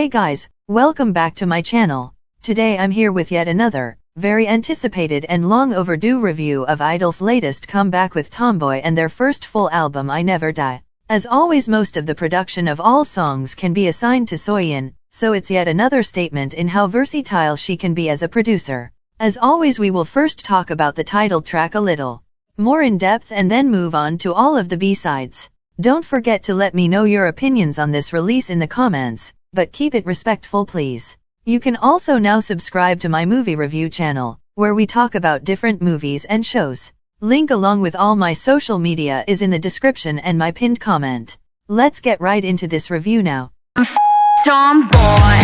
Hey guys, welcome back to my channel. Today I'm here with yet another, very anticipated and long overdue review of I-DLE's latest comeback with Tomboy and their first full album I-DLE. As always, most of the production of all songs can be assigned to Soyeon, so it's yet another statement in how versatile she can be as a producer. As always, we will first talk about the title track a little more in depth and then move on to all of the B-sides. Don't forget to let me know your opinions on this release in the comments, but keep it respectful please. You can also now subscribe to my movie review channel, where we talk about different movies and shows. Link along with all my social media is in the description and my pinned comment. Let's get right into this review now. Tomboy.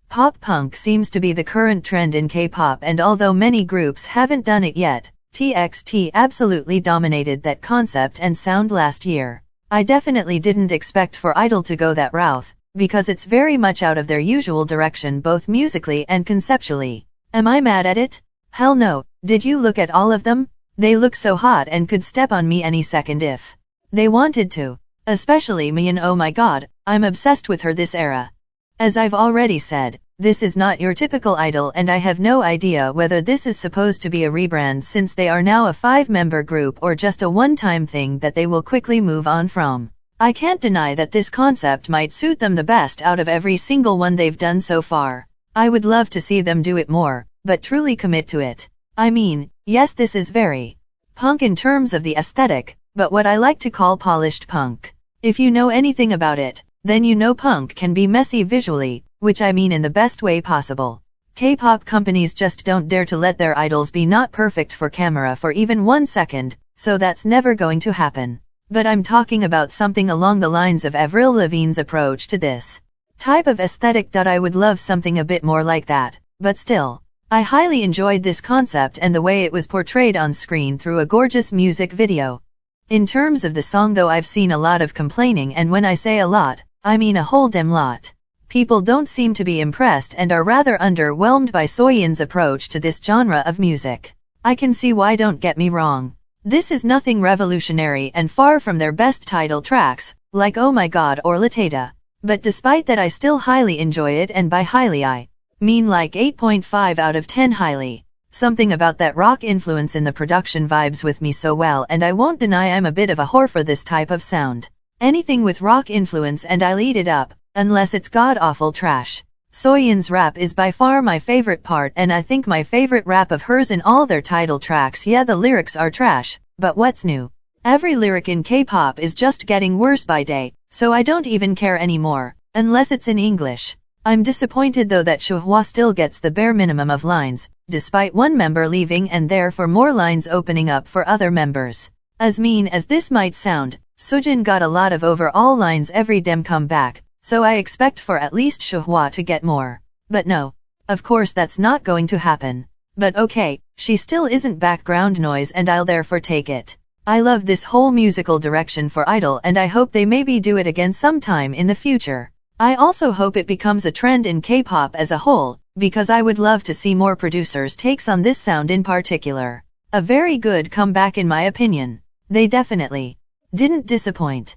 Pop punk seems to be the current trend in K-pop, and although many groups haven't done it yet, TXT absolutely dominated that concept and sound last year. I definitely didn't expect for I-DLE to go that route, because it's very much out of their usual direction both musically and conceptually. Am I mad at it? Hell no. Did you look at all of them? They look so hot and could step on me any second if they wanted to. Especially Miyeon, oh my god, I'm obsessed with her this era. As I've already said, this is not your typical I-DLE, and I have no idea whether this is supposed to be a rebrand since they are now a 5-member group or just a one-time thing that they will quickly move on from. I can't deny that this concept might suit them the best out of every single one they've done so far. I would love to see them do it more, but truly commit to it. I mean, yes, this is very punk in terms of the aesthetic, but what I like to call polished punk. If you know anything about it, then you know punk can be messy visually, which I mean in the best way possible. K-pop companies just don't dare to let their idols be not perfect for camera for even 1 second, so that's never going to happen. But I'm talking about something along the lines of Avril Lavigne's approach to this type of aesthetic. I would love something a bit more like that, but still, I highly enjoyed this concept and the way it was portrayed on screen through a gorgeous music video. In terms of the song though, I've seen a lot of complaining, and when I say a lot, I mean a whole damn lot. People don't seem to be impressed and are rather underwhelmed by Soyeon's approach to this genre of music. I can see why, don't get me wrong. This is nothing revolutionary and far from their best title tracks, like Oh My God or Latata. But despite that, I still highly enjoy it, and by highly I mean like 8.5 out of 10 highly. Something about that rock influence in the production vibes with me so well, and I won't deny I'm a bit of a whore for this type of sound. Anything with rock influence and I'll eat it up, unless it's god-awful trash. Soyeon's rap is by far my favorite part, and I think my favorite rap of hers in all their title tracks. Yeah, the lyrics are trash, but what's new? Every lyric in K-pop is just getting worse by day, so I don't even care anymore, unless it's in English. I'm disappointed though that Suhwa still gets the bare minimum of lines, despite one member leaving and therefore more lines opening up for other members. As mean as this might sound, Sujin got a lot of overall lines every dem comeback, so I expect for at least Suhwa to get more. But no. Of course that's not going to happen. But okay, she still isn't background noise and I'll therefore take it. I love this whole musical direction for I-DLE, and I hope they maybe do it again sometime in the future. I also hope it becomes a trend in K-pop as a whole, because I would love to see more producers' takes on this sound in particular. A very good comeback in my opinion. They definitely didn't disappoint.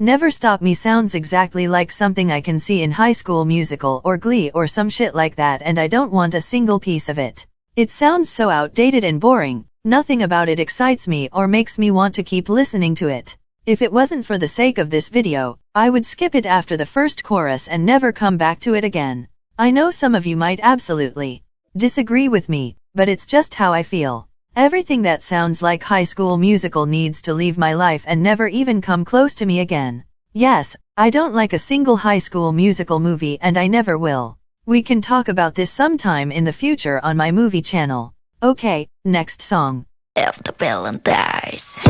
Never Stop Me sounds exactly like something I can see in High School Musical or Glee or some shit like that, and I don't want a single piece of it. It sounds so outdated and boring. Nothing about it excites me or makes me want to keep listening to it. If it wasn't for the sake of this video, I would skip it after the first chorus and never come back to it again. I know some of you might absolutely disagree with me, but it's just how I feel. Everything that sounds like High School Musical needs to leave my life and never even come close to me again. Yes, I don't like a single High School Musical movie, and I never will. We can talk about this sometime in the future on my movie channel. Okay, next song. If the villain dies.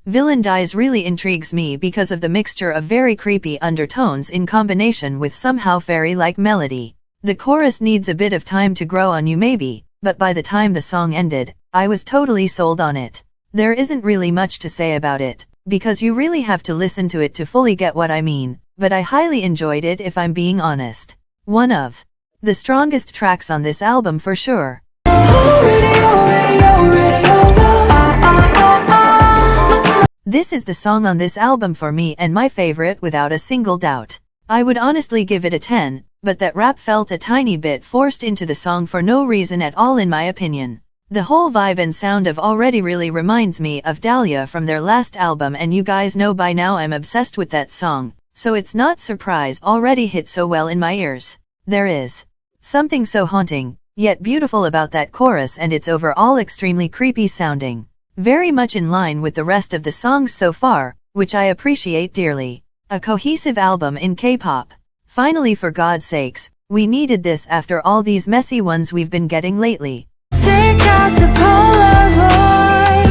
Villain Dies really intrigues me because of the mixture of very creepy undertones in combination with somehow fairy-like melody. The chorus needs a bit of time to grow on you maybe, but by the time the song ended, I was totally sold on it. There isn't really much to say about it, because you really have to listen to it to fully get what I mean, but I highly enjoyed it if I'm being honest. One of the strongest tracks on this album for sure. This is the song on this album for me and my favorite without a single doubt. I would honestly give it a 10, but that rap felt a tiny bit forced into the song for no reason at all in my opinion. The whole vibe and sound of Already really reminds me of I-DLE from their last album, and you guys know by now I'm obsessed with that song, so it's not surprise Already hit so well in my ears. There is something so haunting, yet beautiful about that chorus, and it's overall extremely creepy sounding. Very much in line with the rest of the songs so far, which I appreciate dearly. A cohesive album in K-pop. Finally, for God's sakes, we needed this after all these messy ones we've been getting lately. Take out the Polaroid.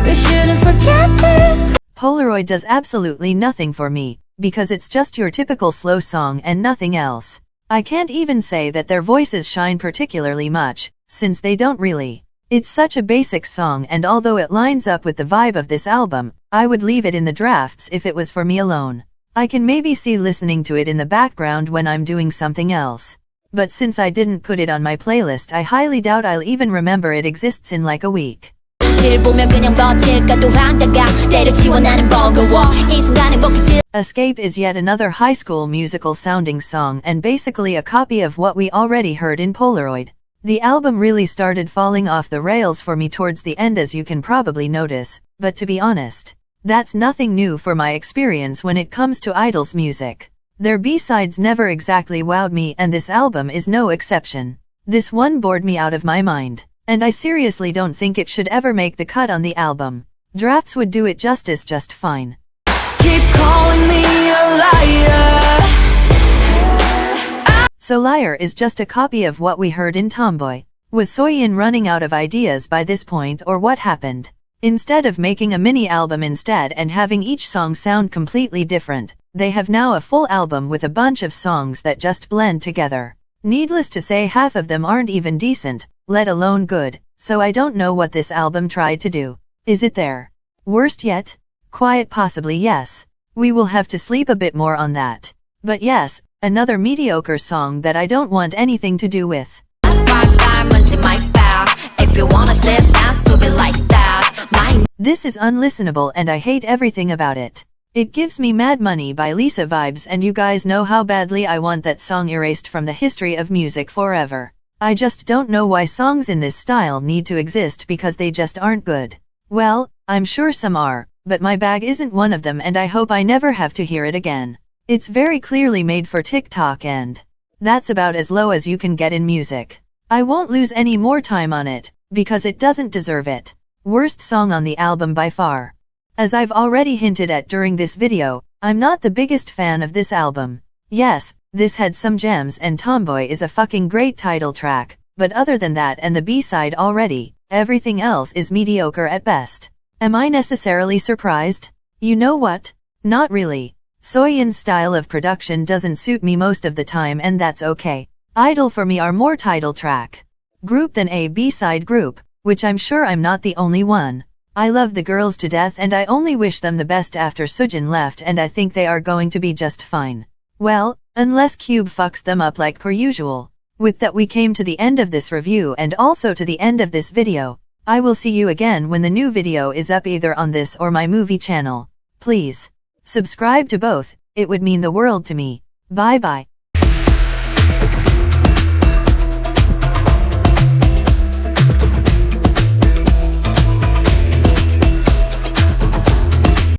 We shouldn't forget this. Polaroid does absolutely nothing for me, because it's just your typical slow song and nothing else. I can't even say that their voices shine particularly much, since they don't really. It's such a basic song, and although it lines up with the vibe of this album, I would leave it in the drafts if it was for me alone. I can maybe see listening to it in the background when I'm doing something else. But since I didn't put it on my playlist, I highly doubt I'll even remember it exists in like a week. Escape is yet another high school musical sounding song, and basically a copy of what we already heard in Polaroid. The album really started falling off the rails for me towards the end, as you can probably notice, but to be honest, that's nothing new for my experience when it comes to I-DLE's music. Their B-sides never exactly wowed me, and this album is no exception. This one bored me out of my mind, and I seriously don't think it should ever make the cut on the album. Drafts would do it justice just fine. Keep calling me a liar. So Liar is just a copy of what we heard in Tomboy. Was Soyeon running out of ideas by this point, or what happened? Instead of making a mini album instead and having each song sound completely different, they have now a full album with a bunch of songs that just blend together. Needless to say, half of them aren't even decent, let alone good, so I don't know what this album tried to do. Is it their worst yet? Quiet possibly, yes. We will have to sleep a bit more on that. But yes, another mediocre song that I don't want anything to do with. 5 diamonds in my bag. If you wanna sit down, stupid like that. This is unlistenable and I hate everything about it. It gives me Mad Money by Lisa vibes, and you guys know how badly I want that song erased from the history of music forever. I just don't know why songs in this style need to exist, because they just aren't good. Well, I'm sure some are, but my bag isn't one of them, and I hope I never have to hear it again. It's very clearly made for TikTok, and that's about as low as you can get in music. I won't lose any more time on it, because it doesn't deserve it. Worst song on the album by far. As I've already hinted at during this video, I'm not the biggest fan of this album. Yes, this had some gems, and Tomboy is a fucking great title track, but other than that and the B-side Already, everything else is mediocre at best. Am I necessarily surprised? You know what? Not really. Soyeon's style of production doesn't suit me most of the time, and that's okay. I-DLE for me are more title track group than a B-side group, which I'm sure I'm not the only one. I love the girls to death, and I only wish them the best after Sujin left, and I think they are going to be just fine. Well, unless Cube fucks them up like per usual. With that, we came to the end of this review and also to the end of this video. I will see you again when the new video is up, either on this or my movie channel. Please subscribe to both, it would mean the world to me. Bye bye.